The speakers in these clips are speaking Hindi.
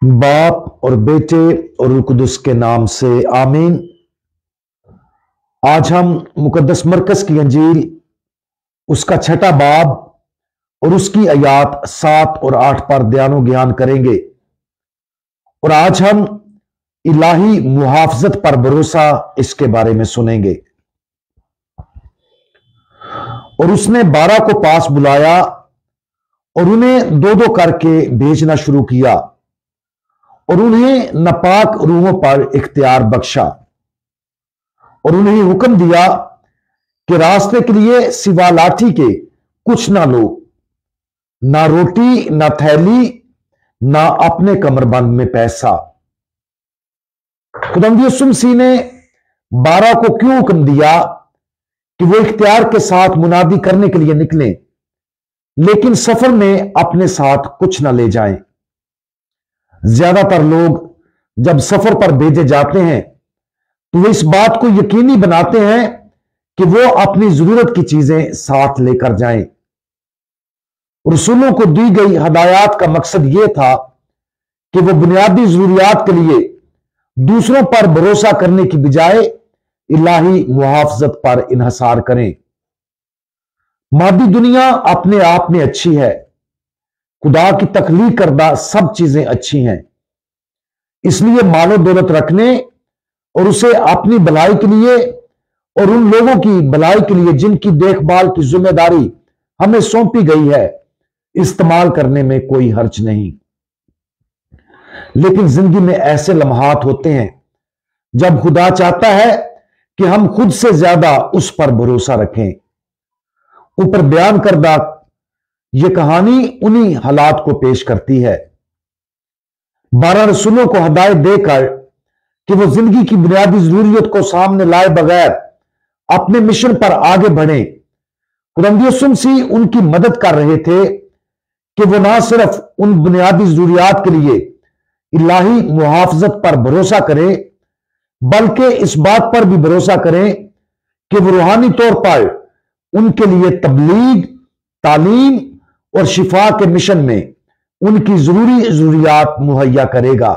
बाप और बेटे और रूह कुदुस के नाम से आमीन। आज हम मुकद्दस मरकज की अंजील उसका छठा बाब और उसकी आयात 7 और 8 पर ध्यानो ज्ञान करेंगे। और आज हम इलाही मुहाफजत पर भरोसा इसके बारे में सुनेंगे। और उसने 12 को पास बुलाया और उन्हें दो दो करके भेजना शुरू किया और उन्हें नापाक रूहों पर इख्तियार बख्शा और उन्हें हुक्म दिया कि रास्ते के लिए सिवा लाठी के कुछ ना लो, ना रोटी, ना थैली, ना अपने कमरबंद में पैसा। खुदावंद यीशु मसीह ने 12 को क्यों हुक्म दिया कि वो इख्तियार के साथ मुनादी करने के लिए निकले, लेकिन सफर में अपने साथ कुछ ना ले जाएं। ज्यादातर लोग जब सफर पर भेजे जाते हैं तो वे इस बात को यकीनी बनाते हैं कि वो अपनी जरूरत की चीजें साथ लेकर जाएं। रसूलों को दी गई हदायत का मकसद यह था कि वो बुनियादी जरूरियात के लिए दूसरों पर भरोसा करने की बजाय इलाही मुहाफजत पर इन्हसार करें। मादी दुनिया अपने आप में अच्छी है, खुदा की तख्लीक करदा सब चीजें अच्छी हैं, इसलिए मालो दौलत रखने और उसे अपनी भलाई के लिए और उन लोगों की भलाई के लिए जिनकी देखभाल की जिम्मेदारी हमें सौंपी गई है, इस्तेमाल करने में कोई हर्ज नहीं। लेकिन जिंदगी में ऐसे लम्हात होते हैं जब खुदा चाहता है कि हम खुद से ज्यादा उस पर भरोसा रखें। ऊपर बयान करदा यह कहानी उन्हीं हालात को पेश करती है। 12 रसूलों को हदायत देकर कि वो जिंदगी की बुनियादी जरूरियत को सामने लाए बगैर अपने मिशन पर आगे बढ़े, खुदावंद यीशु मसीह उनकी मदद कर रहे थे कि वो ना सिर्फ उन बुनियादी जरूरियात के लिए इलाही मुहाफजत पर भरोसा करें, बल्कि इस बात पर भी भरोसा करें कि वो रूहानी तौर पर उनके लिए तबलीग, तालीम और शिफा के मिशन में उनकी जरूरियात मुहैया करेगा।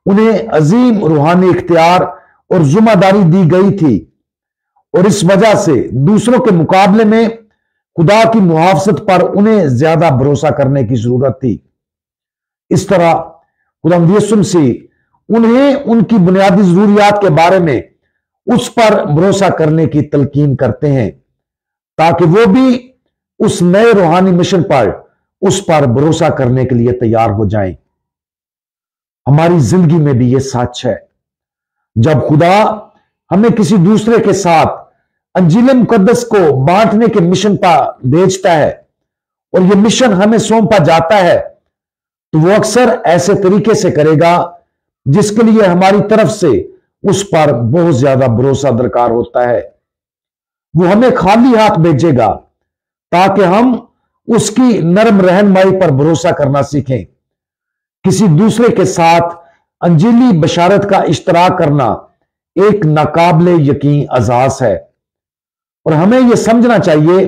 उन्हें अजीम रूहानी इख्तियार और जिम्मेदारी दी गई थी और इस वजह से दूसरों के मुकाबले में खुदा की मुहाफजत पर उन्हें ज्यादा भरोसा करने की जरूरत थी। इस तरह खुदावंद यीशु मसीह उन्हें उनकी बुनियादी जरूरियात के बारे में उस पर भरोसा करने की तलकीन करते हैं ताकि वो भी उस नए रूहानी मिशन पर उस पर भरोसा करने के लिए तैयार हो जाएं। हमारी जिंदगी में भी यह सच है। जब खुदा हमें किसी दूसरे के साथ अंजील मुकद्दस को बांटने के मिशन पर भेजता है और यह मिशन हमें सौंपा जाता है, तो वो अक्सर ऐसे तरीके से करेगा जिसके लिए हमारी तरफ से उस पर बहुत ज्यादा भरोसा दरकार होता है। वो हमें खाली हाथ भेजेगा ताकि हम उसकी नरम रहनुमाई पर भरोसा करना सीखें। किसी दूसरे के साथ अंजीली बशारत का इश्तराक करना एक नाकाबिले यकीन अजाज है और हमें यह समझना चाहिए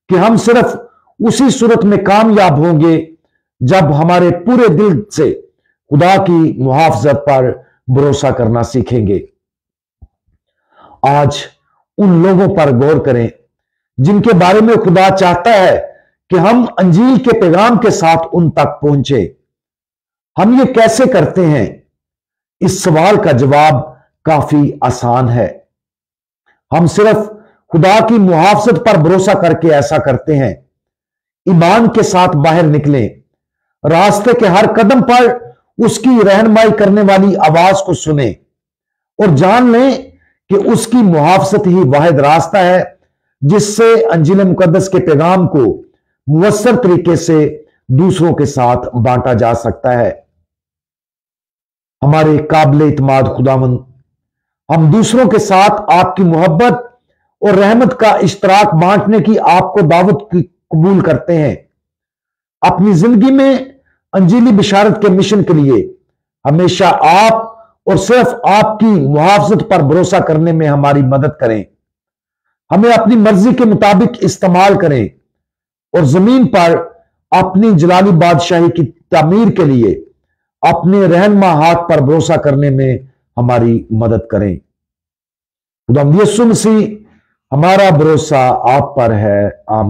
कि हम सिर्फ उसी सूरत में कामयाब होंगे जब हमारे पूरे दिल से खुदा की मुहाफजत पर भरोसा करना सीखेंगे। आज उन लोगों पर गौर करें जिनके बारे में खुदा चाहता है कि हम अंजील के पैगाम के साथ उन तक पहुंचे। हम ये कैसे करते हैं? इस सवाल का जवाब काफी आसान है। हम सिर्फ खुदा की मुहाफजत पर भरोसा करके ऐसा करते हैं। ईमान के साथ बाहर निकलें, रास्ते के हर कदम पर उसकी रहनुमाई करने वाली आवाज को सुने और जान लें कि उसकी मुहाफजत ही वाहिद रास्ता है जिससे अंजील मुकद्दस के पैगाम को मुअस्सर तरीके से दूसरों के साथ बांटा जा सकता है। हमारे काबिल इत्माद खुदावंद, हम दूसरों के साथ आपकी मोहब्बत और रहमत का इश्तराक बांटने की आपको दावत की कबूल करते हैं। अपनी जिंदगी में अंजीली बिशारत के मिशन के लिए हमेशा आप और सिर्फ आपकी मुहाफजत पर भरोसा करने में हमारी मदद करें। हमें अपनी मर्जी के मुताबिक इस्तेमाल करें और जमीन पर अपनी जलाली बादशाही की तामीर के लिए अपने रहनुमा हाथ पर भरोसा करने में हमारी मदद करें। खुदा यीशु मसीह, हमारा भरोसा आप पर है। आमीन।